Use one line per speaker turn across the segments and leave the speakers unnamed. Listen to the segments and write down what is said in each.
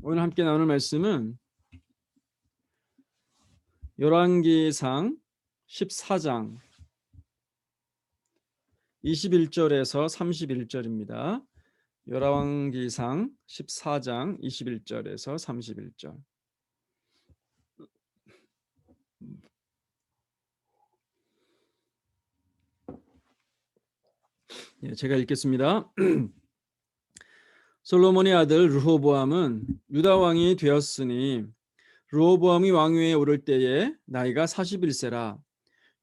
오늘 함께 나눌 말씀은 열왕기상 14장 21절에서 31절입니다. 열왕기상 14장 21절에서 31절. 제가 읽겠습니다. 솔로몬의 아들 르호보암은 유다 왕이 되었으니 르호보암이 왕위에 오를 때에 나이가 41세라.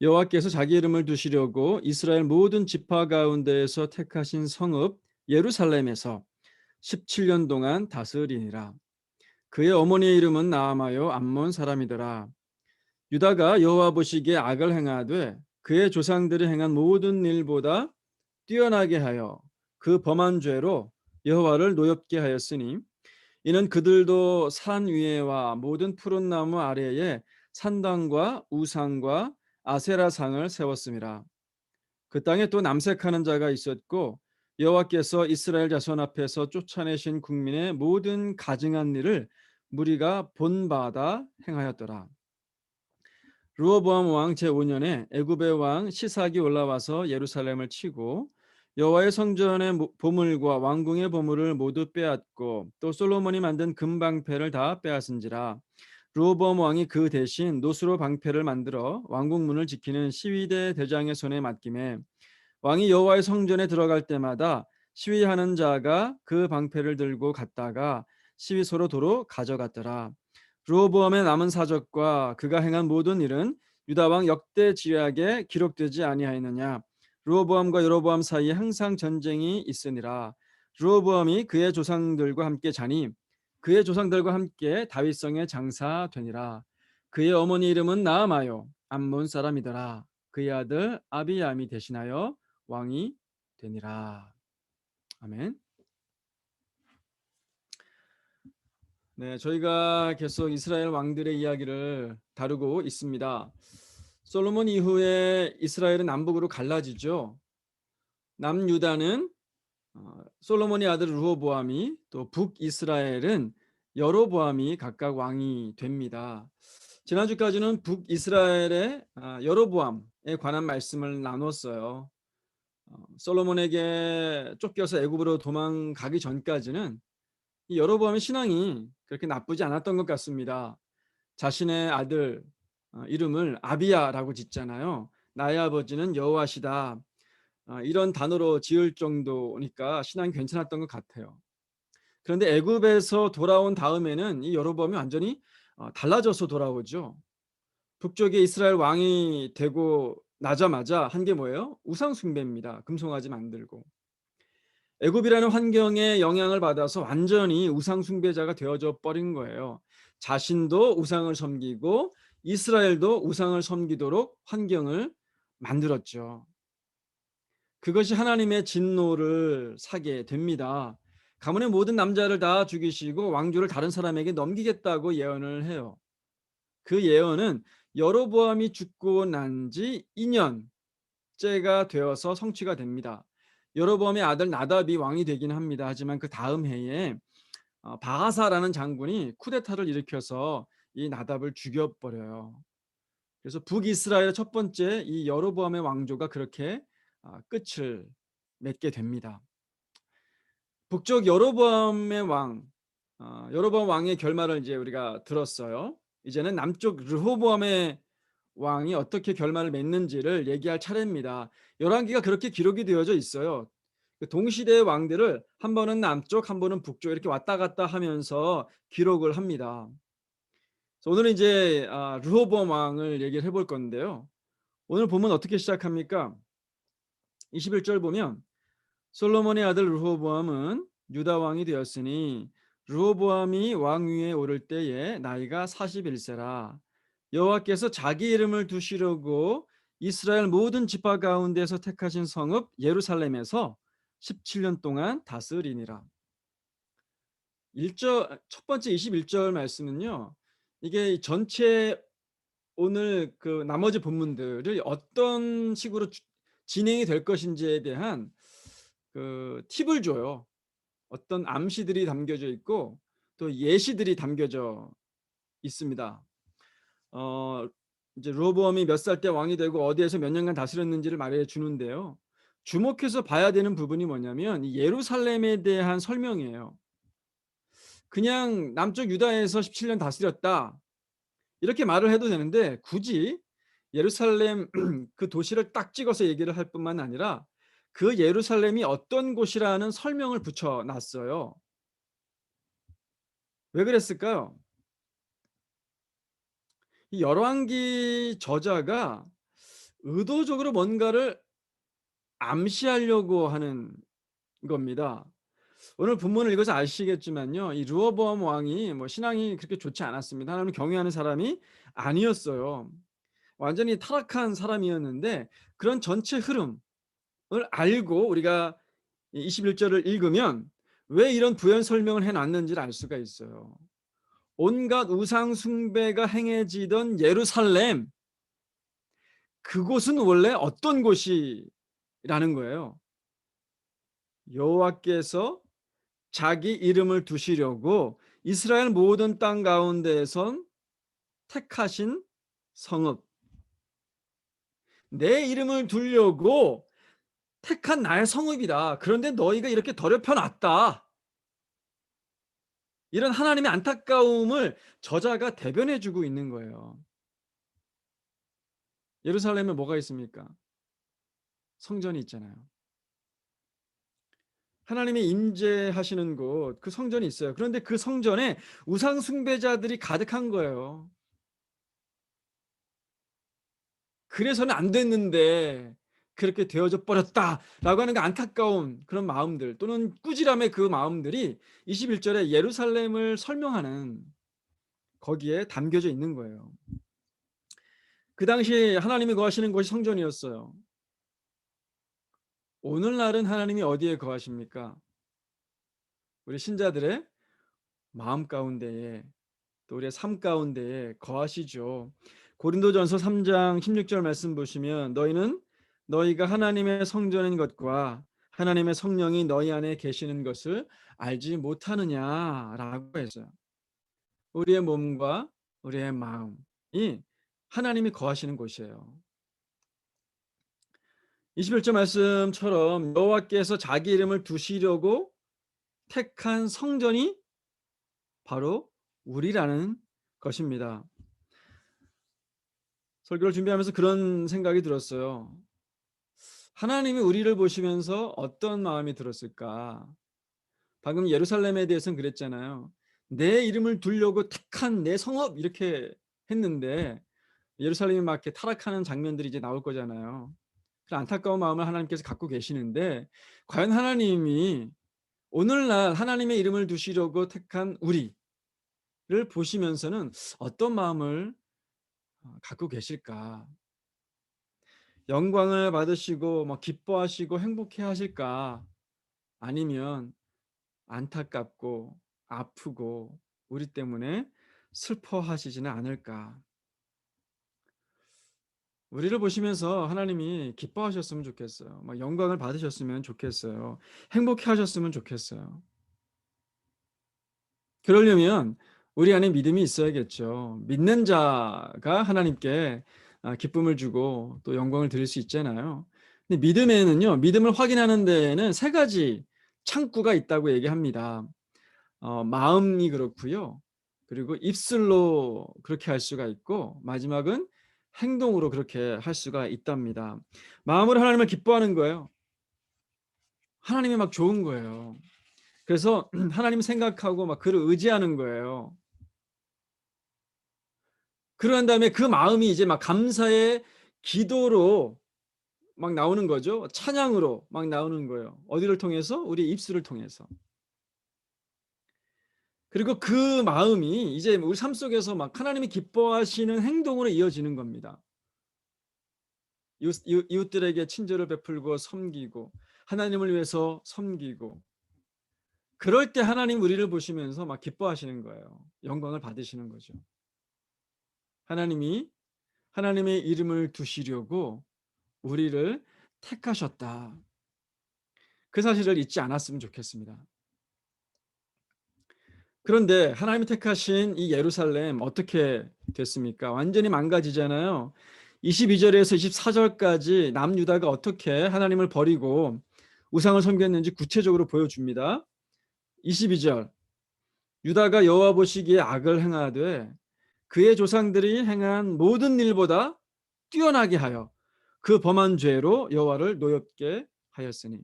여호와께서 자기 이름을 두시려고 이스라엘 모든 지파 가운데에서 택하신 성읍 예루살렘에서 17년 동안 다스리니라. 그의 어머니의 이름은 나아마요 암몬 사람이더라. 유다가 여호와 보시기에 악을 행하되 그의 조상들이 행한 모든 일보다 뛰어나게 하여 그 범한 죄로 여호와를 노엽게 하였으니 이는 그들도 산 위에와 모든 푸른 나무 아래에 산당과 우상과 아세라상을 세웠음이라. 그 땅에 또 남색하는 자가 있었고 여호와께서 이스라엘 자손 앞에서 쫓아내신 국민의 모든 가증한 일을 무리가 본받아 행하였더라. 르호보암 왕 제5년에 애굽의 왕 시삭이 올라와서 예루살렘을 치고 여호와의 성전의 보물과 왕궁의 보물을 모두 빼앗고 또 솔로몬이 만든 금방패를 다 빼앗은지라. 르호보암 왕이 그 대신 노수로 방패를 만들어 왕궁 문을 지키는 시위대 대장의 손에 맡김에 왕이 여호와의 성전에 들어갈 때마다 시위하는 자가 그 방패를 들고 갔다가 시위소로 도로 가져갔더라. 르호보암의 남은 사적과 그가 행한 모든 일은 유다 왕 역대 지략에 기록되지 아니하였느냐. 르호보암과 여로보암 사이에 항상 전쟁이 있으니라. 르호보암이 그의 조상들과 함께 자니 그의 조상들과 함께 다윗성에 장사되니라. 그의 어머니 이름은 나아마요 암몬 사람이더라. 그의 아들 아비야함이 대신하여 왕이 되니라. 아멘. 네, 저희가 계속 이스라엘 왕들의 이야기를 다루고 있습니다. 솔로몬 이후에 이스라엘은 남북으로 갈라지죠. 남유다는 솔로몬의 아들 르호보암이, 또 북이스라엘은 여로보암이 각각 왕이 됩니다. 지난주까지는 북이스라엘의 여로보암에 관한 말씀을 나눴어요. 솔로몬에게 쫓겨서 애굽으로 도망가기 전까지는 이 여로보암의 신앙이 그렇게 나쁘지 않았던 것 같습니다. 자신의 아들 이름을 아비야라고 짓잖아요. 나의 아버지는 여호와시다. 이런 단어로 지을 정도니까 신앙이 괜찮았던 것 같아요. 그런데 애굽에서 돌아온 다음에는 이 여로보암이 완전히 달라져서 돌아오죠. 북쪽에 이스라엘 왕이 되고 나자마자 한 게 뭐예요? 우상 숭배입니다. 금송아지 만들고. 애굽이라는 환경에 영향을 받아서 완전히 우상 숭배자가 되어져 버린 거예요. 자신도 우상을 섬기고 이스라엘도 우상을 섬기도록 환경을 만들었죠. 그것이 하나님의 진노를 사게 됩니다. 가문의 모든 남자를 다 죽이시고 왕조를 다른 사람에게 넘기겠다고 예언을 해요. 그 예언은 여로보암이 죽고 난 지 2년째가 되어서 성취가 됩니다. 여로보암의 아들 나답이 왕이 되긴 합니다. 하지만 그 다음 해에 바하사라는 장군이 쿠데타를 일으켜서 이 나답을 죽여버려요. 그래서 북이스라엘의 첫 번째 이 여로보암의 왕조가 그렇게 끝을 맺게 됩니다. 북쪽 여로보암의 여로보암 왕의 결말을 이제 우리가 들었어요. 이제는 남쪽 르호보암의 왕이 어떻게 결말을 맺는지를 얘기할 차례입니다. 열왕기가 그렇게 기록이 되어져 있어요. 동시대의 왕들을 한 번은 남쪽, 한 번은 북쪽 이렇게 왔다 갔다 하면서 기록을 합니다. 오늘은 이제 르호보암 왕을 얘기를 해볼 건데요. 오늘 본문 어떻게 시작합니까? 21절 보면 솔로몬의 아들 르호보암은 유다 왕이 되었으니 르호보암이 왕위에 오를 때에 나이가 41세라. 여호와께서 자기 이름을 두시려고 이스라엘 모든 지파 가운데서 택하신 성읍 예루살렘에서 17년 동안 다스리니라. 첫 번째 21절 말씀은요. 이게 전체 오늘 그 나머지 본문들을 어떤 식으로 진행이 될 것인지에 대한 그 팁을 줘요. 어떤 암시들이 담겨져 있고 또 예시들이 담겨져 있습니다. 어 이제 르호보암이 몇 살 때 왕이 되고 어디에서 몇 년간 다스렸는지를 말해 주는데요. 주목해서 봐야 되는 부분이 뭐냐면 이 예루살렘에 대한 설명이에요. 그냥 남쪽 유다에서 17년 다스렸다, 이렇게 말을 해도 되는데 굳이 예루살렘 그 도시를 딱 찍어서 얘기를 할 뿐만 아니라 그 예루살렘이 어떤 곳이라는 설명을 붙여 놨어요. 왜 그랬을까요? 이 열왕기 저자가 의도적으로 뭔가를 암시하려고 하는 겁니다. 오늘 본문을 읽어서 아시겠지만요, 이 르호보암 왕이 뭐 신앙이 그렇게 좋지 않았습니다. 하나님을 경외하는 사람이 아니었어요. 완전히 타락한 사람이었는데 그런 전체 흐름을 알고 우리가 21절을 읽으면 왜 이런 부연 설명을 해놨는지를 알 수가 있어요. 온갖 우상 숭배가 행해지던 예루살렘, 그곳은 원래 어떤 곳이라는 거예요. 여호와께서 자기 이름을 두시려고 이스라엘 모든 땅 가운데에선 택하신 성읍, 내 이름을 두려고 택한 나의 성읍이다. 그런데 너희가 이렇게 더럽혀 놨다. 이런 하나님의 안타까움을 저자가 대변해 주고 있는 거예요. 예루살렘에 뭐가 있습니까? 성전이 있잖아요. 하나님이 임재하시는 곳, 그 성전이 있어요. 그런데 그 성전에 우상 숭배자들이 가득한 거예요. 그래서는 안 됐는데 그렇게 되어져 버렸다라고 하는 그 안타까운 그런 마음들, 또는 꾸지람의 그 마음들이 21절에 예루살렘을 설명하는 거기에 담겨져 있는 거예요. 그 당시 하나님이 거하시는 곳이 성전이었어요. 오늘날은 하나님이 어디에 거하십니까? 우리 신자들의 마음 가운데에, 또 우리의 삶 가운데에 거하시죠. 고린도전서 3장 16절 말씀 보시면 너희는 너희가 하나님의 성전인 것과 하나님의 성령이 너희 안에 계시는 것을 알지 못하느냐라고 했어요. 우리의 몸과 우리의 마음이 하나님이 거하시는 곳이에요. 21절 말씀처럼 여호와께서 자기 이름을 두시려고 택한 성전이 바로 우리라는 것입니다. 설교를 준비하면서 그런 생각이 들었어요. 하나님이 우리를 보시면서 어떤 마음이 들었을까? 방금 예루살렘에 대해서는 그랬잖아요. 내 이름을 두려고 택한 내 성읍, 이렇게 했는데 예루살렘이 막 이렇게 타락하는 장면들이 이제 나올 거잖아요. 그 안타까운 마음을 하나님께서 갖고 계시는데 과연 하나님이 오늘날 하나님의 이름을 두시려고 택한 우리를 보시면서는 어떤 마음을 갖고 계실까? 영광을 받으시고 막 기뻐하시고 행복해 하실까? 아니면 안타깝고 아프고 우리 때문에 슬퍼하시지는 않을까? 우리를 보시면서 하나님이 기뻐하셨으면 좋겠어요. 막 영광을 받으셨으면 좋겠어요. 행복해 하셨으면 좋겠어요. 그러려면 우리 안에 믿음이 있어야겠죠. 믿는 자가 하나님께 기쁨을 주고 또 영광을 드릴 수 있잖아요. 근데 믿음에는요, 믿음을 확인하는 데에는 세 가지 창구가 있다고 얘기합니다. 마음이 그렇고요. 그리고 입술로 그렇게 할 수가 있고, 마지막은 행동으로 그렇게 할 수가 있답니다. 마음으로 하나님을 기뻐하는 거예요. 하나님이 막 좋은 거예요. 그래서 하나님 생각하고 막 그를 의지하는 거예요. 그런 다음에 그 마음이 이제 막 감사의 기도로 막 나오는 거죠. 찬양으로 막 나오는 거예요. 어디를 통해서? 우리 입술을 통해서. 그리고 그 마음이 이제 우리 삶 속에서 막 하나님이 기뻐하시는 행동으로 이어지는 겁니다. 이웃들에게 친절을 베풀고 섬기고 하나님을 위해서 섬기고, 그럴 때 하나님 우리를 보시면서 막 기뻐하시는 거예요. 영광을 받으시는 거죠. 하나님이 하나님의 이름을 두시려고 우리를 택하셨다. 그 사실을 잊지 않았으면 좋겠습니다. 그런데 하나님이 택하신 이 예루살렘 어떻게 됐습니까? 완전히 망가지잖아요. 22절에서 24절까지 남유다가 어떻게 하나님을 버리고 우상을 섬겼는지 구체적으로 보여줍니다. 22절 유다가 여호와 보시기에 악을 행하되 그의 조상들이 행한 모든 일보다 뛰어나게 하여 그 범한 죄로 여호와를 노엽게 하였으니.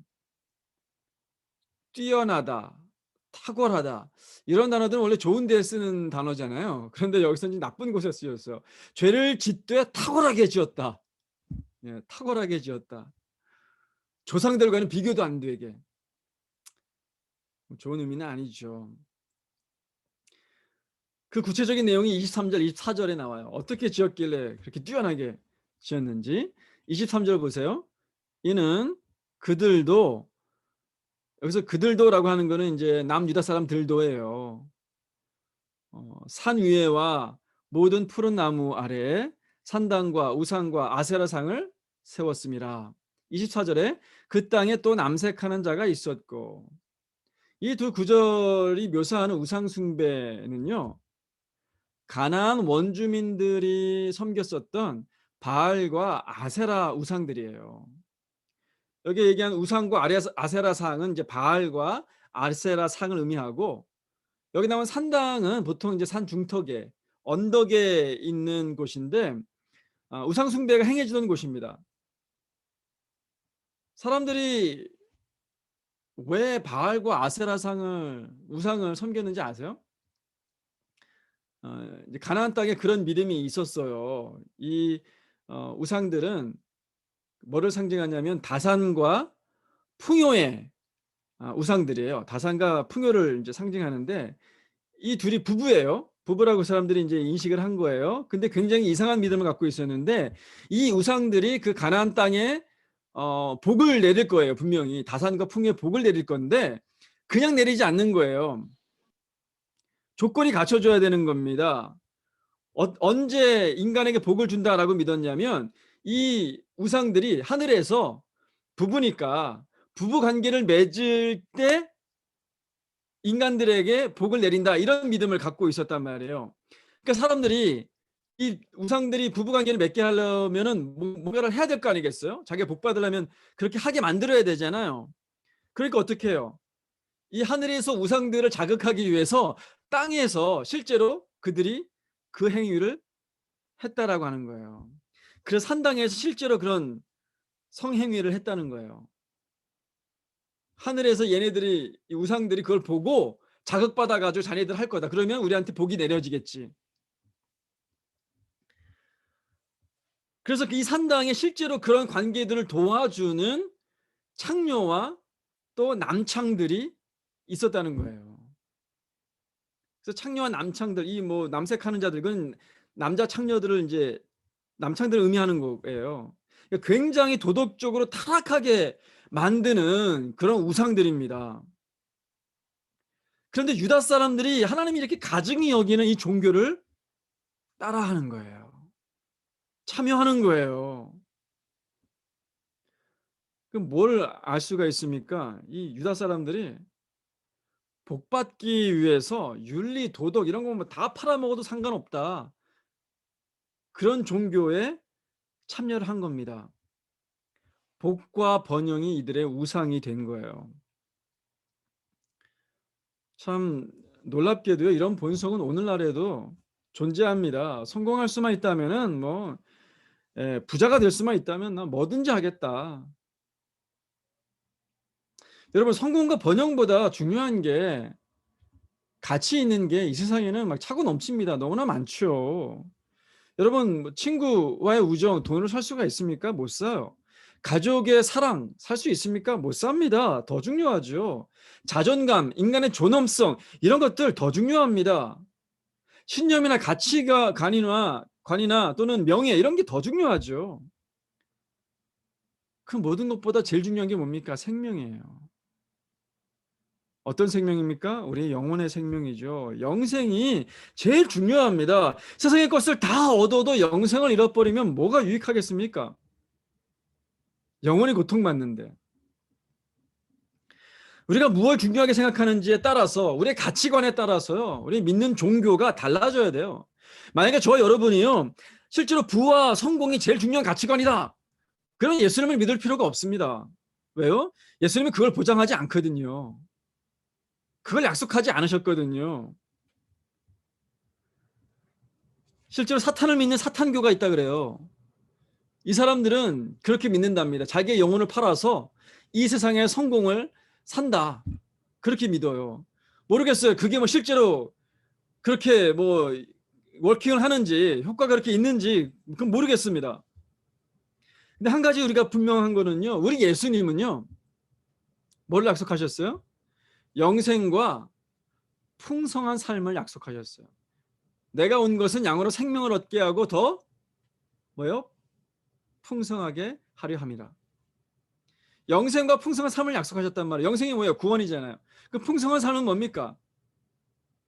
뛰어나다, 탁월하다 이런 단어들은 원래 좋은 데에 쓰는 단어잖아요. 그런데 여기서는 나쁜 곳에 쓰였어요. 죄를 짓되 탁월하게 지었다. 예, 탁월하게 지었다. 조상들과는 비교도 안 되게. 좋은 의미는 아니죠. 그 구체적인 내용이 23절, 24절에 나와요. 어떻게 지었길래 그렇게 뛰어나게 지었는지. 23절 보세요. 이는 그들도, 여기서 그들도라고 하는 거는 이제 남유다 사람들도예요. 산 위에와 모든 푸른 나무 아래에 산당과 우상과 아세라상을 세웠습니다. 24절에 그 땅에 또 남색하는 자가 있었고. 이 두 구절이 묘사하는 우상 숭배는요, 가나안 원주민들이 섬겼었던 바알과 아세라 우상들이에요. 여기 얘기한 우상과 아세라상은 이제 바알과 아세라상을 의미하고, 여기 나온 산당은 보통 이제 산 중턱에 언덕에 있는 곳인데 우상 숭배가 행해지던 곳입니다. 사람들이 왜 바알과 아세라상을 우상을 섬겼는지 아세요? 이제 가나안 땅에 그런 믿음이 있었어요. 이 우상들은 뭐를 상징하냐면 다산과 풍요의 우상들이에요. 다산과 풍요를 이제 상징하는데 이 둘이 부부예요. 부부라고 사람들이 이제 인식을 한 거예요. 근데 굉장히 이상한 믿음을 갖고 있었는데 이 우상들이 그 가나안 땅에 복을 내릴 거예요. 분명히 다산과 풍요의 복을 내릴 건데 그냥 내리지 않는 거예요. 조건이 갖춰줘야 되는 겁니다. 언제 인간에게 복을 준다라고 믿었냐면 이 우상들이 하늘에서 부부니까 부부 관계를 맺을 때 인간들에게 복을 내린다 이런 믿음을 갖고 있었단 말이에요. 그러니까 사람들이 이 우상들이 부부 관계를 맺게 하려면은 뭔가를 해야 될 거 아니겠어요? 자기가 복 받으려면 그렇게 하게 만들어야 되잖아요. 그러니까 어떻게 해요? 이 하늘에서 우상들을 자극하기 위해서 땅에서 실제로 그들이 그 행위를 했다라고 하는 거예요. 그래서 산당에서 실제로 그런 성행위를 했다는 거예요. 하늘에서 얘네들이 이 우상들이 그걸 보고 자극받아 가지고 자네들 할 거다. 그러면 우리한테 복이 내려지겠지. 그래서 이 산당에 실제로 그런 관계들을 도와주는 창녀와 또 남창들이 있었다는 거예요. 그래서 창녀와 남창들, 이 뭐 남색하는 자들, 그건 남자 창녀들을 이제 남창들을 의미하는 거예요. 그러니까 굉장히 도덕적으로 타락하게 만드는 그런 우상들입니다. 그런데 유다 사람들이 하나님이 이렇게 가증히 여기는 이 종교를 따라하는 거예요. 참여하는 거예요. 그럼 뭘 알 수가 있습니까? 이 유다 사람들이 복받기 위해서 윤리, 도덕 이런 거 뭐 다 팔아먹어도 상관없다. 그런 종교에 참여를 한 겁니다. 복과 번영이 이들의 우상이 된 거예요. 참 놀랍게도요. 이런 본성은 오늘날에도 존재합니다. 성공할 수만 있다면은 뭐 부자가 될 수만 있다면 나 뭐든지 하겠다. 여러분 성공과 번영보다 중요한 게 가치 있는 게 이 세상에는 막 차고 넘칩니다. 너무나 많죠. 여러분 뭐 친구와의 우정 돈으로 살 수가 있습니까? 못 사요. 가족의 사랑 살 수 있습니까? 못 삽니다. 더 중요하죠. 자존감, 인간의 존엄성 이런 것들 더 중요합니다. 신념이나 가치가 관이나 또는 명예 이런 게 더 중요하죠. 그 모든 것보다 제일 중요한 게 뭡니까? 생명이에요. 어떤 생명입니까? 우리 영혼의 생명이죠. 영생이 제일 중요합니다. 세상의 것을 다 얻어도 영생을 잃어버리면 뭐가 유익하겠습니까? 영원히 고통받는데. 우리가 무엇을 중요하게 생각하는지에 따라서 우리의 가치관에 따라서요. 우리 믿는 종교가 달라져야 돼요. 만약에 저와 여러분이요. 실제로 부와 성공이 제일 중요한 가치관이다. 그럼 예수님을 믿을 필요가 없습니다. 왜요? 예수님은 그걸 보장하지 않거든요. 그걸 약속하지 않으셨거든요. 실제로 사탄을 믿는 사탄교가 있다 그래요. 이 사람들은 그렇게 믿는답니다. 자기의 영혼을 팔아서 이 세상의 성공을 산다. 그렇게 믿어요. 모르겠어요. 그게 뭐 실제로 그렇게 뭐 워킹을 하는지 효과가 그렇게 있는지 그건 모르겠습니다. 근데 한 가지 우리가 분명한 거는요. 우리 예수님은요. 뭘 약속하셨어요? 영생과 풍성한 삶을 약속하셨어요. 내가 온 것은 양으로 생명을 얻게 하고 더 뭐요? 풍성하게 하려 함이라. 영생과 풍성한 삶을 약속하셨단 말이에요. 영생이 뭐예요? 구원이잖아요. 그 풍성한 삶은 뭡니까?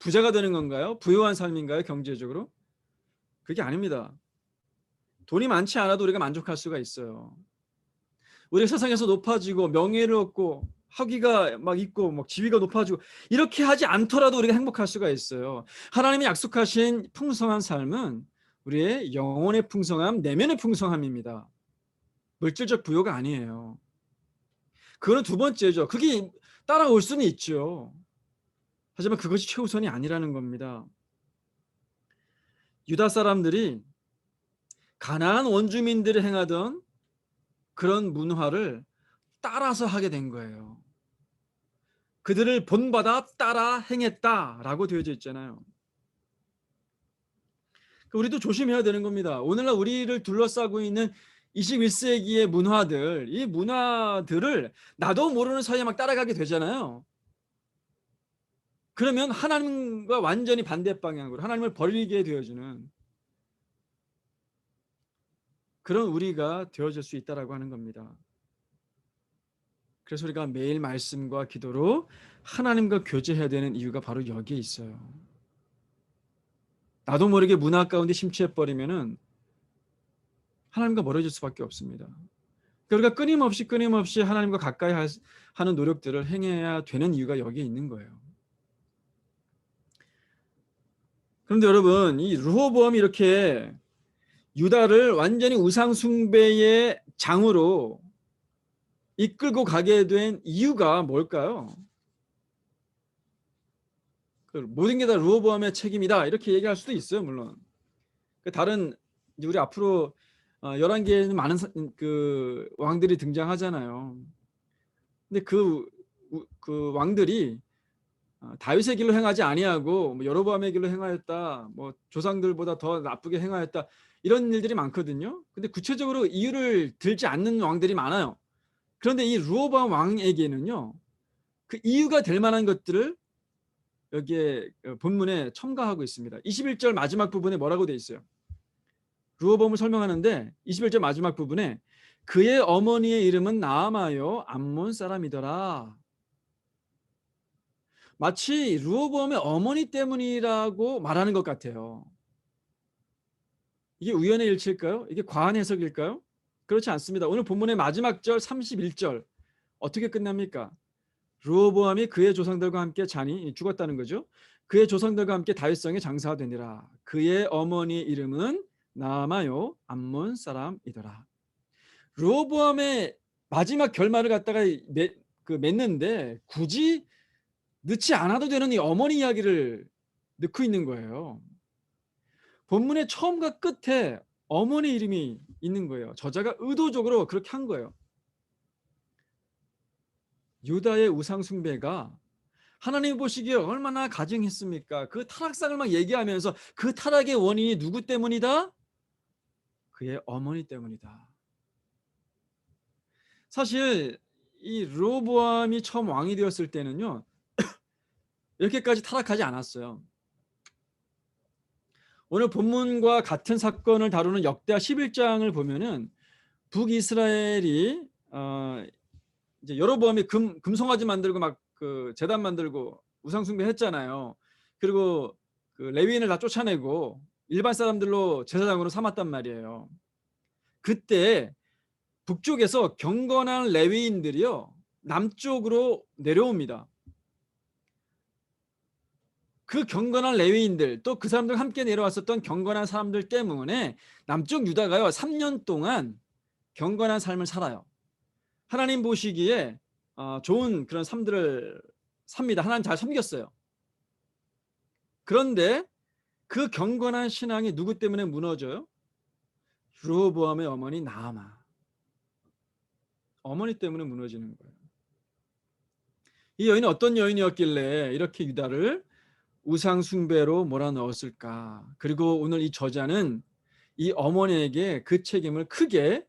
부자가 되는 건가요? 부유한 삶인가요? 경제적으로? 그게 아닙니다. 돈이 많지 않아도 우리가 만족할 수가 있어요. 우리 세상에서 높아지고 명예를 얻고 학위가 막 있고 막 지위가 높아지고 이렇게 하지 않더라도 우리가 행복할 수가 있어요. 하나님이 약속하신 풍성한 삶은 우리의 영혼의 풍성함, 내면의 풍성함입니다. 물질적 부여가 아니에요. 그거는 두 번째죠. 그게 따라올 수는 있죠. 하지만 그것이 최우선이 아니라는 겁니다. 유다 사람들이 가나안 원주민들이 행하던 그런 문화를 따라서 하게 된 거예요. 그들을 본받아 따라 행했다라고 되어져 있잖아요. 우리도 조심해야 되는 겁니다. 오늘날 우리를 둘러싸고 있는 21세기의 문화들, 이 문화들을 나도 모르는 사이에 막 따라가게 되잖아요. 그러면 하나님과 완전히 반대 방향으로 하나님을 버리게 되어지는 그런 우리가 되어질 수 있다라고 하는 겁니다. 그래서 우리가 매일 말씀과 기도로 하나님과 교제해야 되는 이유가 바로 여기에 있어요. 나도 모르게 문화 가운데 심취해버리면은 하나님과 멀어질 수밖에 없습니다. 그러니까 우리가 끊임없이 하나님과 가까이 하는 노력들을 행해야 되는 이유가 여기에 있는 거예요. 그런데 여러분, 이 르호보암이 이렇게 유다를 완전히 우상 숭배의 장으로 이끌고 가게 된 이유가 뭘까요? 모든 게 다 르호보암의 책임이다 이렇게 얘기할 수도 있어요. 물론 다른 우리 앞으로 11개의 많은 그 왕들이 등장하잖아요. 근데 그 왕들이 다윗의 길로 행하지 아니하고 뭐 여로보암의 길로 행하였다. 뭐 조상들보다 더 나쁘게 행하였다. 이런 일들이 많거든요. 근데 구체적으로 이유를 들지 않는 왕들이 많아요. 그런데 이 르호보암 왕에게는요. 그 이유가 될 만한 것들을 여기에 본문에 첨가하고 있습니다. 21절 마지막 부분에 뭐라고 돼 있어요? 르호보암을 설명하는데 21절 마지막 부분에 그의 어머니의 이름은 나아마요 암몬 사람이더라. 마치 르호보암의 어머니 때문이라고 말하는 것 같아요. 이게 우연의 일치일까요? 이게 과한 해석일까요? 그렇지 않습니다. 오늘 본문의 마지막 절 31절 어떻게 끝납니까? 르호보암이 그의 조상들과 함께 죽었다는 거죠. 그의 조상들과 함께 다윗성에 장사가 되니라. 그의 어머니의 이름은 나아마요 암몬 사람이더라. 르호보암의 마지막 결말을 갖다가 맺는데 굳이 넣지 않아도 되는 이 어머니 이야기를 넣고 있는 거예요. 본문의 처음과 끝에 어머니 이름이 있는 거예요. 저자가 의도적으로 그렇게 한 거예요. 유다의 우상 숭배가 하나님 보시기에 얼마나 가증했습니까? 그 타락상을 막 얘기하면서 그 타락의 원인이 누구 때문이다? 그의 어머니 때문이다. 사실 이 르호보암이 처음 왕이 되었을 때는요. 이렇게까지 타락하지 않았어요. 오늘 본문과 같은 사건을 다루는 역대하 11장을 보면은 북이스라엘이 이제 여로보암이 금송아지 만들고 막 그 제단 만들고 우상 숭배했잖아요. 그리고 그 레위인을 다 쫓아내고 일반 사람들로 제사장으로 삼았단 말이에요. 그때 북쪽에서 경건한 레위인들이요. 남쪽으로 내려옵니다. 그 경건한 레위인들, 또 그 사람들 함께 내려왔었던 경건한 사람들 때문에 남쪽 유다가요 3년 동안 경건한 삶을 살아요. 하나님 보시기에 좋은 그런 삶들을 삽니다. 하나님 잘 섬겼어요. 그런데 그 경건한 신앙이 누구 때문에 무너져요? 르호보암의 어머니 나아마. 어머니 때문에 무너지는 거예요. 이 여인은 어떤 여인이었길래 이렇게 유다를 우상 숭배로 몰아넣었을까? 그리고 오늘 이 저자는 이 어머니에게 그 책임을 크게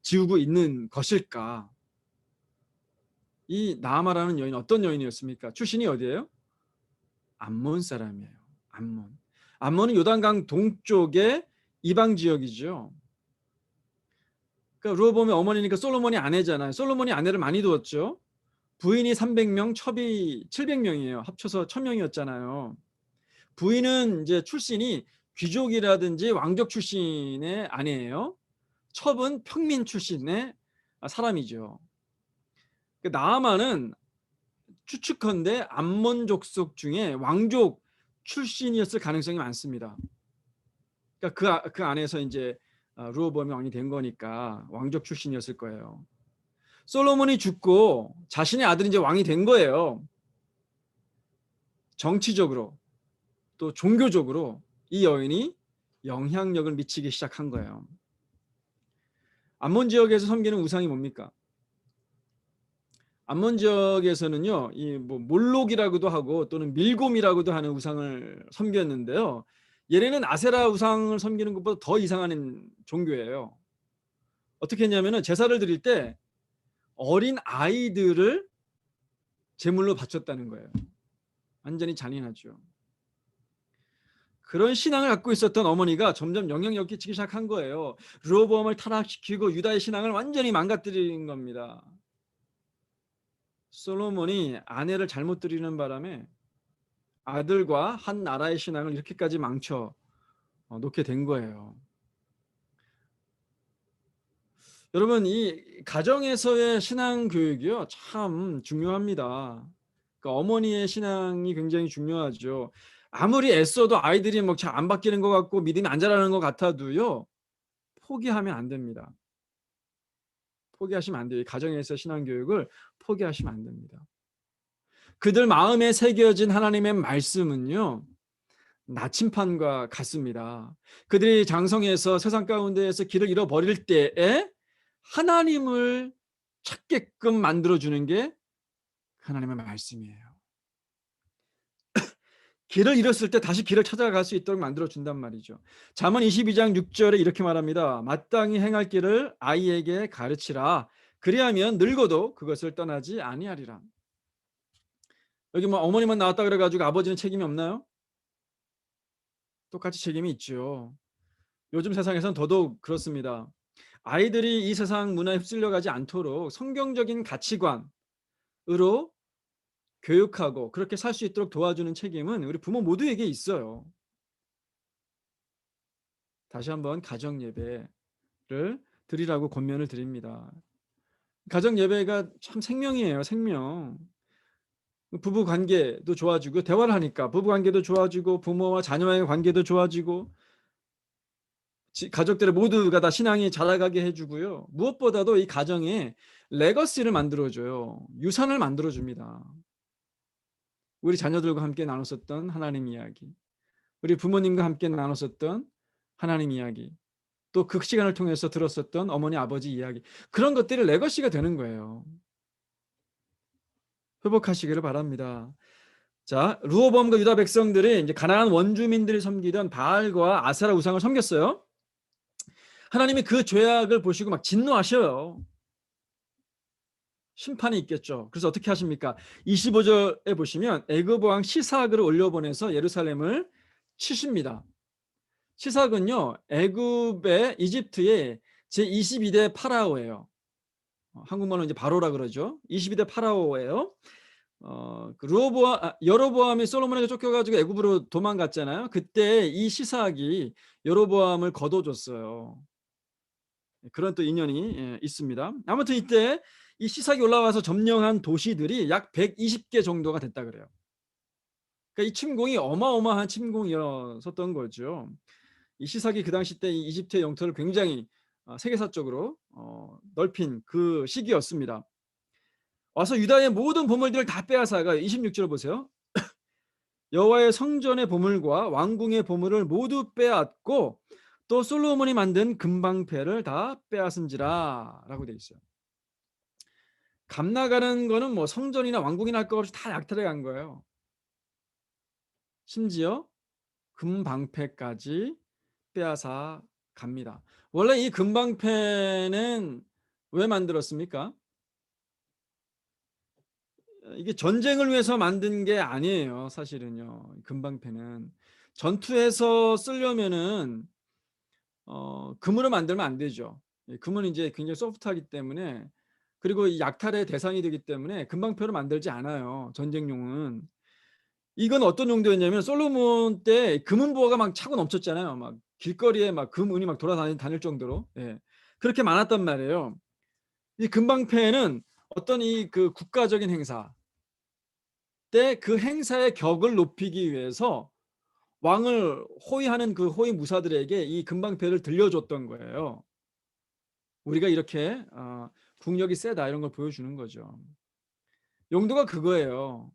지우고 있는 것일까? 이 나아마라는 여인 어떤 여인이었습니까? 출신이 어디예요? 암몬 사람이에요. 암몬. 암몬은 요단강 동쪽의 이방 지역이죠. 그러니까 르호보암의 어머니니까 솔로몬이 아내잖아요. 솔로몬이 아내를 많이 두었죠. 부인이 300명, 첩이 700명이에요. 합쳐서 1000명이었잖아요. 부인은 이제 출신이 귀족이라든지 왕족 출신의 아내예요. 첩은 평민 출신의 사람이죠. 나아만은 추측컨대 암몬 족속 중에 왕족 출신이었을 가능성이 많습니다. 그러니까 그 안에서 이제 르호보암이 왕이 된 거니까 왕족 출신이었을 거예요. 솔로몬이 죽고 자신의 아들이 이제 왕이 된 거예요. 정치적으로 또 종교적으로 이 여인이 영향력을 미치기 시작한 거예요. 암몬 지역에서 섬기는 우상이 뭡니까? 암몬 지역에서는요, 이 뭐 몰록이라고도 하고 또는 밀곰이라고도 하는 우상을 섬겼는데요. 얘네는 아세라 우상을 섬기는 것보다 더 이상한 종교예요. 어떻게 했냐면은 제사를 드릴 때 어린 아이들을 제물로 바쳤다는 거예요. 완전히 잔인하죠. 그런 신앙을 갖고 있었던 어머니가 점점 영향력 끼치기 시작한 거예요. 르호보암을 타락시키고 유다의 신앙을 완전히 망가뜨린 겁니다. 솔로몬이 아내를 잘못 들이는 바람에 아들과 한 나라의 신앙을 이렇게까지 망쳐 놓게 된 거예요. 여러분, 이 가정에서의 신앙 교육이요 참 중요합니다. 그러니까 어머니의 신앙이 굉장히 중요하죠. 아무리 애써도 아이들이 뭐 잘 안 바뀌는 것 같고 믿음이 안 자라는 것 같아도요 포기하면 안 됩니다. 포기하시면 안 돼요. 가정에서 신앙 교육을 포기하시면 안 됩니다. 그들 마음에 새겨진 하나님의 말씀은요 나침판과 같습니다. 그들이 장성해서 세상 가운데에서 길을 잃어버릴 때에 하나님을 찾게끔 만들어주는 게 하나님의 말씀이에요. 길을 잃었을 때 다시 길을 찾아갈 수 있도록 만들어준단 말이죠. 잠언 22장 6절에 이렇게 말합니다. 마땅히 행할 길을 아이에게 가르치라. 그리하면 늙어도 그것을 떠나지 아니하리라. 여기 뭐 어머니만 나왔다 그래가지고 아버지는 책임이 없나요? 똑같이 책임이 있죠. 요즘 세상에서는 더더욱 그렇습니다. 아이들이 이 세상 문화에 휩쓸려가지 않도록 성경적인 가치관으로 교육하고 그렇게 살 수 있도록 도와주는 책임은 우리 부모 모두에게 있어요. 다시 한번 가정 예배를 드리라고 권면을 드립니다. 가정 예배가 참 생명이에요. 생명. 부부 관계도 좋아지고 대화를 하니까 부부 관계도 좋아지고 부모와 자녀와의 관계도 좋아지고 가족들의 모두가 다 신앙이 자라가게 해주고요. 무엇보다도 이 가정에 레거시를 만들어줘요. 유산을 만들어줍니다. 우리 자녀들과 함께 나눴었던 하나님 이야기, 우리 부모님과 함께 나눴었던 하나님 이야기, 또 그 시간을 통해서 들었었던 어머니 아버지 이야기, 그런 것들이 레거시가 되는 거예요. 회복하시기를 바랍니다. 자, 르호보암과 유다 백성들이 이제 가나안 원주민들이 섬기던 바알과 아세라 우상을 섬겼어요. 하나님이 그 죄악을 보시고 막 진노하셔요. 심판이 있겠죠. 그래서 어떻게 하십니까? 25절에 보시면 애굽 왕 시삭을 올려보내서 예루살렘을 치십니다. 시삭은요, 애굽의 이집트의 제22대 파라오예요. 한국말로 이제 바로라 그러죠. 22대 파라오예요. 여로보암이 솔로몬에게 쫓겨가지고 애굽으로 도망갔잖아요. 그때 이 시삭이 여로보암을 거둬줬어요. 그런 또 인연이 있습니다. 아무튼 이때 이 시삭이 올라와서 점령한 도시들이 약 120개 정도가 됐다 그래요. 그러니까 이 침공이 어마어마한 침공이었었던 거죠. 이 시삭이 그 당시 때 이 이집트의 영토를 굉장히 세계사적으로 넓힌 그 시기였습니다. 와서 유다의 모든 보물들을 다 빼앗아가 26절 보세요. 여호와의 성전의 보물과 왕궁의 보물을 모두 빼앗고 또 솔로몬이 만든 금방패를 다 빼앗은지라라고 돼 있어요. 감 나가는 거는 뭐 성전이나 왕궁이나 할 것 없이 다 약탈해 간 거예요. 심지어 금방패까지 빼앗아 갑니다. 원래 이 금방패는 왜 만들었습니까? 이게 전쟁을 위해서 만든 게 아니에요, 사실은요. 금방패는 전투에서 쓰려면은 금으로 만들면 안 되죠. 예, 금은 이제 굉장히 소프트하기 때문에, 그리고 이 약탈의 대상이 되기 때문에 금방패로 만들지 않아요, 전쟁용은. 이건 어떤 용도였냐면 솔로몬 때 금은보화가 막 차고 넘쳤잖아요. 막 길거리에 막 금은이 막 돌아다닐 정도로. 예. 그렇게 많았단 말이에요. 이 금방패는 어떤 이 그 국가적인 행사 때 그 행사의 격을 높이기 위해서 왕을 호위하는 그 호위 무사들에게 이 금방패를 들려줬던 거예요. 우리가 이렇게 국력이 세다 이런 걸 보여주는 거죠. 용도가 그거예요.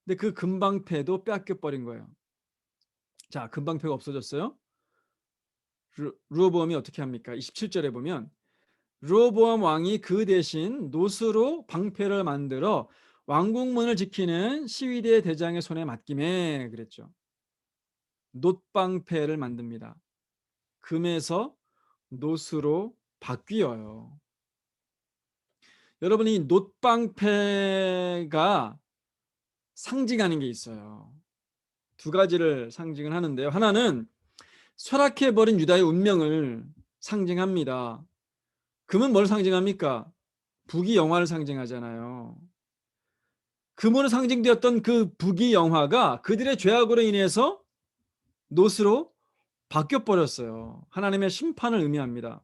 근데 그 금방패도 빼앗겨 버린 거예요. 자, 금방패가 없어졌어요. 르호보암이 어떻게 합니까? 27절에 보면 르호보암 왕이 그 대신 놋으로 방패를 만들어 왕궁문을 지키는 시위대 대장의 손에 맡김에 그랬죠. 놋방패를 만듭니다. 금에서 놋으로 바뀌어요. 여러분, 이 놋방패가 상징하는 게 있어요. 두 가지를 상징을 하는데요. 하나는 쇠락해버린 유다의 운명을 상징합니다. 금은 뭘 상징합니까? 부귀영화를 상징하잖아요. 금으로 상징되었던 그 부귀영화가 그들의 죄악으로 인해서 놋으로 바뀌어버렸어요. 하나님의 심판을 의미합니다.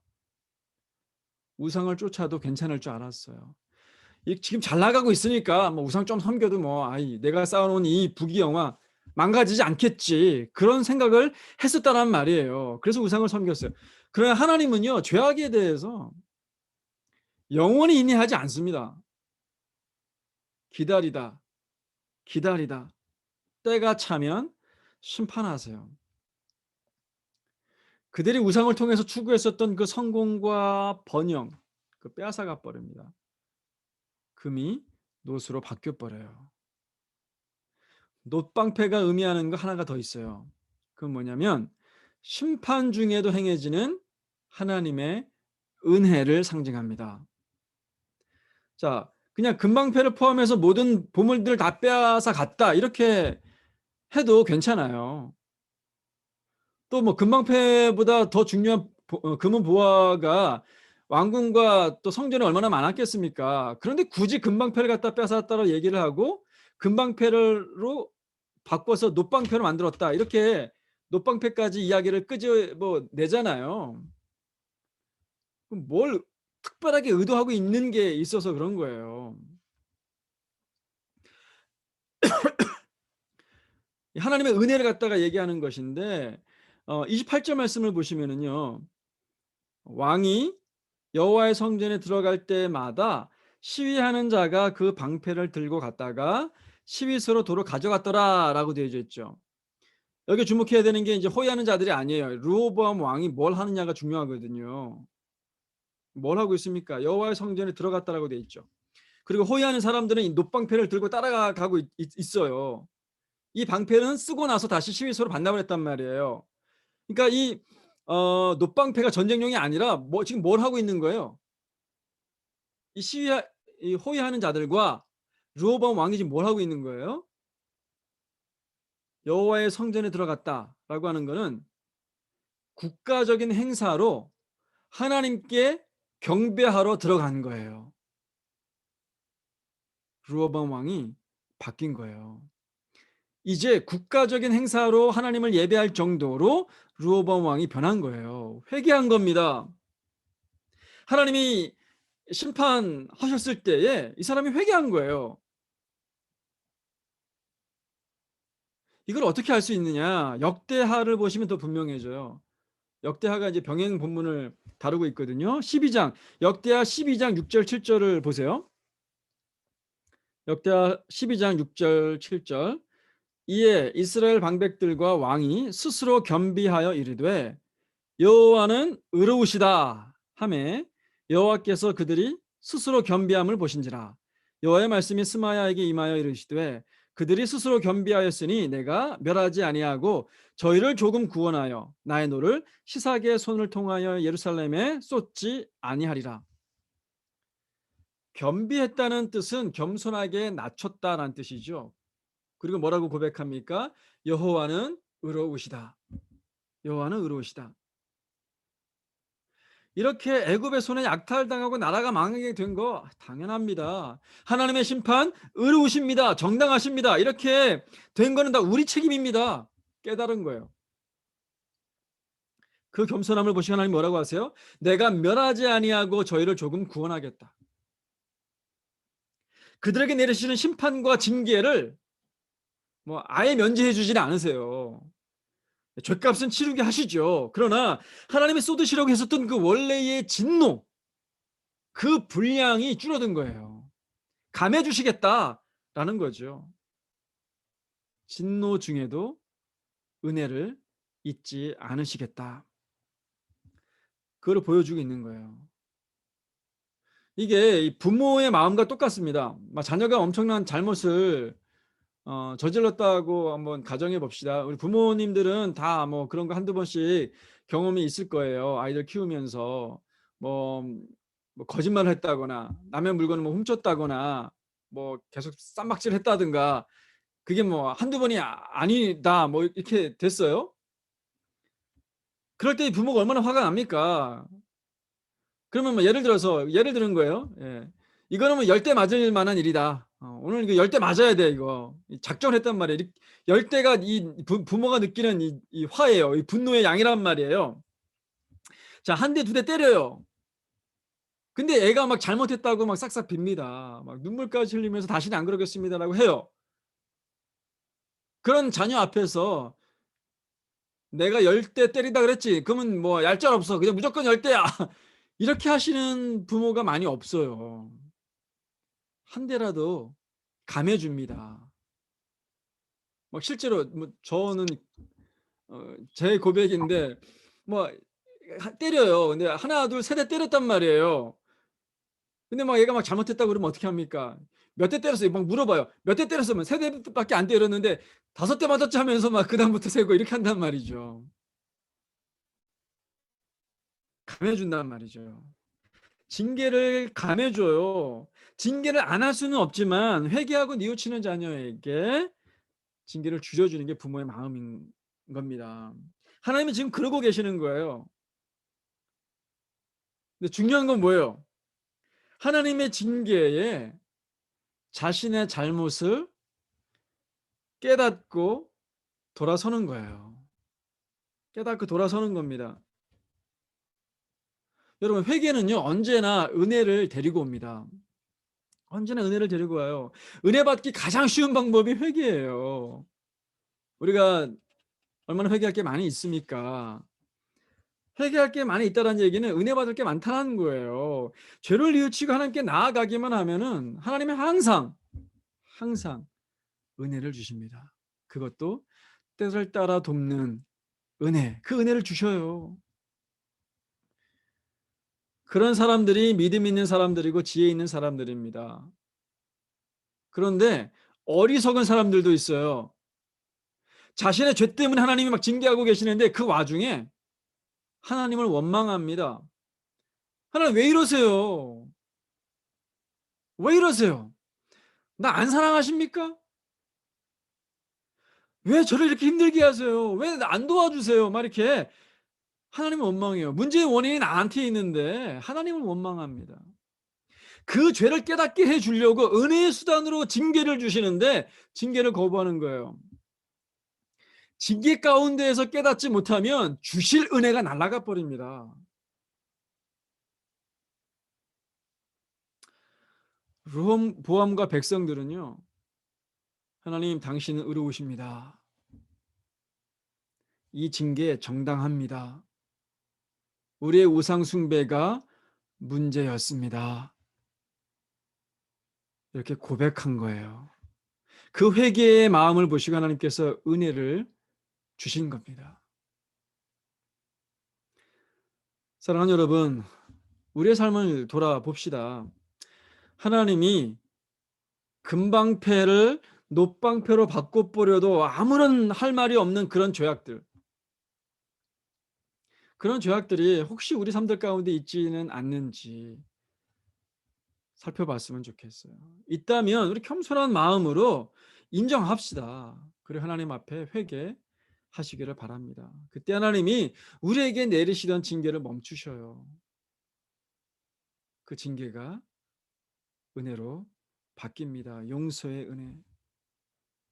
우상을 쫓아도 괜찮을 줄 알았어요. 지금 잘 나가고 있으니까 뭐 우상 좀 섬겨도 뭐 내가 쌓아놓은 이 부귀영화 망가지지 않겠지, 그런 생각을 했었다란 말이에요. 그래서 우상을 섬겼어요. 그러나 하나님은요, 죄악에 대해서 영원히 인내하지 않습니다. 기다리다 기다리다 때가 차면 심판하세요. 그들이 우상을 통해서 추구했었던 그 성공과 번영, 그 빼앗아가 버립니다. 금이 놋으로 바뀌어 버려요. 놋방패가 의미하는 거 하나가 더 있어요. 그건 뭐냐면 심판 중에도 행해지는 하나님의 은혜를 상징합니다. 자, 그냥 금방패를 포함해서 모든 보물들을 다 빼앗아 갔다 이렇게 해도 괜찮아요. 또 뭐 금방패보다 더 중요한 금은 보화가 왕궁과 또 성전에 얼마나 많았겠습니까? 그런데 굳이 금방패를 갖다 뺏었다고 얘기를 하고 금방패로 바꿔서 놋방패로 만들었다 이렇게 놋방패까지 이야기를 끄집어내잖아요. 그럼 뭘 특별하게 의도하고 있는 게 있어서 그런 거예요. 하나님의 은혜를 갖다가 얘기하는 것인데 28절 말씀을 보시면은요. 왕이 여호와의 성전에 들어갈 때마다 시위하는 자가 그 방패를 들고 갔다가 시위소로 도로 가져갔더라라고 되어져 있죠. 여기 주목해야 되는 게 이제 호위하는 자들이 아니에요. 르호보암 왕이 뭘 하느냐가 중요하거든요. 뭘 하고 있습니까? 여호와의 성전에 들어갔다라고 되어 있죠. 그리고 호위하는 사람들은 이 놋방패를 들고 따라가고 있어요. 이 방패는 쓰고 나서 다시 시위소로 반납을 했단 말이에요. 그러니까 이 놋방패가 전쟁용이 아니라 지금 뭘 하고 있는 거예요? 이 호위하는 자들과 르호보암 왕이 지금 뭘 하고 있는 거예요? 여호와의 성전에 들어갔다라고 하는 것은 국가적인 행사로 하나님께 경배하러 들어간 거예요. 르호보암 왕이 바뀐 거예요. 이제 국가적인 행사로 하나님을 예배할 정도로 르호보암 왕이 변한 거예요. 회개한 겁니다. 하나님이 심판하셨을 때에 이 사람이 회개한 거예요. 이걸 어떻게 알 수 있느냐? 역대하를 보시면 더 분명해져요. 역대하가 이제 병행 본문을 다루고 있거든요. 12장, 역대하 12장 6절 7절을 보세요. 역대하 12장 6절 7절. 이에 이스라엘 방백들과 왕이 스스로 겸비하여 이르되 여호와는 의로우시다 하매 여호와께서 그들이 스스로 겸비함을 보신지라. 여호와의 말씀이 스마야에게 임하여 이르시되 그들이 스스로 겸비하였으니 내가 멸하지 아니하고 저희를 조금 구원하여 나의 노를 시삭의 손을 통하여 예루살렘에 쏟지 아니하리라. 겸비했다는 뜻은 겸손하게 낮췄다라는 뜻이죠. 그리고 뭐라고 고백합니까? 여호와는 의로우시다. 여호와는 의로우시다. 이렇게 애굽의 손에 약탈당하고 나라가 망하게 된 거 당연합니다. 하나님의 심판 의로우십니다. 정당하십니다. 이렇게 된 거는 다 우리 책임입니다. 깨달은 거예요. 그 겸손함을 보시고 하나님 뭐라고 하세요? 내가 멸하지 아니하고 저희를 조금 구원하겠다. 그들에게 내리시는 심판과 징계를 뭐 아예 면제해 주지는 않으세요. 죗값은 치르게 하시죠. 그러나 하나님이 쏟으시려고 했었던 그 원래의 진노, 그 분량이 줄어든 거예요. 감해 주시겠다라는 거죠. 진노 중에도 은혜를 잊지 않으시겠다. 그걸 보여주고 있는 거예요. 이게 부모의 마음과 똑같습니다. 자녀가 엄청난 잘못을 저질렀다고 한번 가정해 봅시다. 우리 부모님들은 다 뭐 그런 거 한두 번씩 경험이 있을 거예요. 아이들 키우면서 뭐, 뭐 거짓말을 했다거나 남의 물건을 뭐 훔쳤다거나 뭐 계속 쌈박질 했다든가 그게 뭐 한두 번이 아니다 뭐 이렇게 됐어요. 그럴 때 부모가 얼마나 화가 납니까? 그러면 뭐 예를 드는 거예요. 예. 이거는 뭐 열대 맞을 만한 일이다. 오늘 이거 열대 맞아야 돼 이거. 작정을 했단 말이에요. 열대가 이 부모가 느끼는 이 화예요. 이 분노의 양이란 말이에요. 자, 한 대 두 대 때려요. 근데 애가 막 잘못했다고 막 싹싹 빕니다. 막 눈물까지 흘리면서 다시는 안 그러겠습니다라고 해요. 그런 자녀 앞에서 내가 열대 때리다 그랬지. 그러면 뭐 얄짤없어. 그냥 무조건 열대야. 이렇게 하시는 부모가 많이 없어요. 한 대라도 감해줍니다. 막 실제로 뭐 저는 제 고백인데 뭐 때려요. 근데 하나 둘 세 대 때렸단 말이에요. 근데 막 얘가 막 잘못했다고 그러면 어떻게 합니까? 몇 대 때렸어요? 막 물어봐요. 몇 대 때렸으면 세 대밖에 안 때렸는데 다섯 대 맞았지 하면서 막 그다음부터 세고 이렇게 한단 말이죠. 감해준단 말이죠. 징계를 감해줘요. 징계를 안 할 수는 없지만 회개하고 뉘우치는 자녀에게 징계를 줄여주는 게 부모의 마음인 겁니다. 하나님은 지금 그러고 계시는 거예요. 근데 중요한 건 뭐예요? 하나님의 징계에 자신의 잘못을 깨닫고 돌아서는 거예요. 깨닫고 돌아서는 겁니다. 여러분, 회개는요, 언제나 은혜를 데리고 옵니다. 언제나 은혜를 데리고 와요. 은혜 받기 가장 쉬운 방법이 회개예요. 우리가 얼마나 회개할 게 많이 있습니까? 회개할 게 많이 있다는 얘기는 은혜 받을 게 많다는 거예요. 죄를 뉘우치고 하나님께 나아가기만 하면은 하나님은 항상 은혜를 주십니다. 그것도 때를 따라 돕는 은혜, 그 은혜를 주셔요. 그런 사람들이 믿음 있는 사람들이고 지혜 있는 사람들입니다. 그런데 어리석은 사람들도 있어요. 자신의 죄 때문에 하나님이 막 징계하고 계시는데 그 와중에 하나님을 원망합니다. 하나님 왜 이러세요? 왜 이러세요? 나 안 사랑하십니까? 왜 저를 이렇게 힘들게 하세요? 왜 안 도와주세요? 막 이렇게 하나님을 원망해요. 문제의 원인이 나한테 있는데 하나님을 원망합니다. 그 죄를 깨닫게 해주려고 은혜의 수단으로 징계를 주시는데 징계를 거부하는 거예요. 징계 가운데에서 깨닫지 못하면 주실 은혜가 날아가 버립니다. 르호보암과 백성들은요, 하나님 당신은 의로우십니다. 이 징계 정당합니다. 우리의 우상 숭배가 문제였습니다. 이렇게 고백한 거예요. 그 회개의 마음을 보시고 하나님께서 은혜를 주신 겁니다. 사랑하는 여러분, 우리의 삶을 돌아봅시다. 하나님이 금방패를 놋방패로 바꿔보려도 아무런 할 말이 없는 그런 죄악들, 그런 죄악들이 혹시 우리 삶들 가운데 있지는 않는지 살펴봤으면 좋겠어요. 있다면 우리 겸손한 마음으로 인정합시다. 그리고 하나님 앞에 회개하시기를 바랍니다. 그때 하나님이 우리에게 내리시던 징계를 멈추셔요. 그 징계가 은혜로 바뀝니다. 용서의 은혜,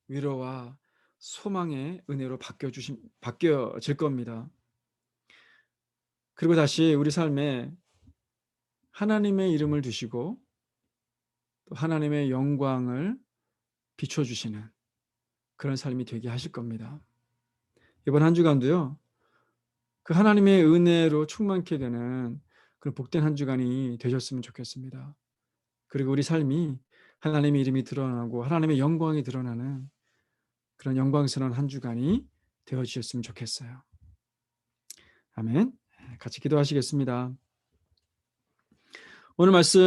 위로와 소망의 은혜로 바뀌어질 겁니다. 그리고 다시 우리 삶에 하나님의 이름을 두시고 또 하나님의 영광을 비춰주시는 그런 삶이 되게 하실 겁니다. 이번 한 주간도요, 그 하나님의 은혜로 충만케 되는 그런 복된 한 주간이 되셨으면 좋겠습니다. 그리고 우리 삶이 하나님의 이름이 드러나고 하나님의 영광이 드러나는 그런 영광스러운 한 주간이 되어주셨으면 좋겠어요. 아멘. 같이 기도하시겠습니다. 오늘 말씀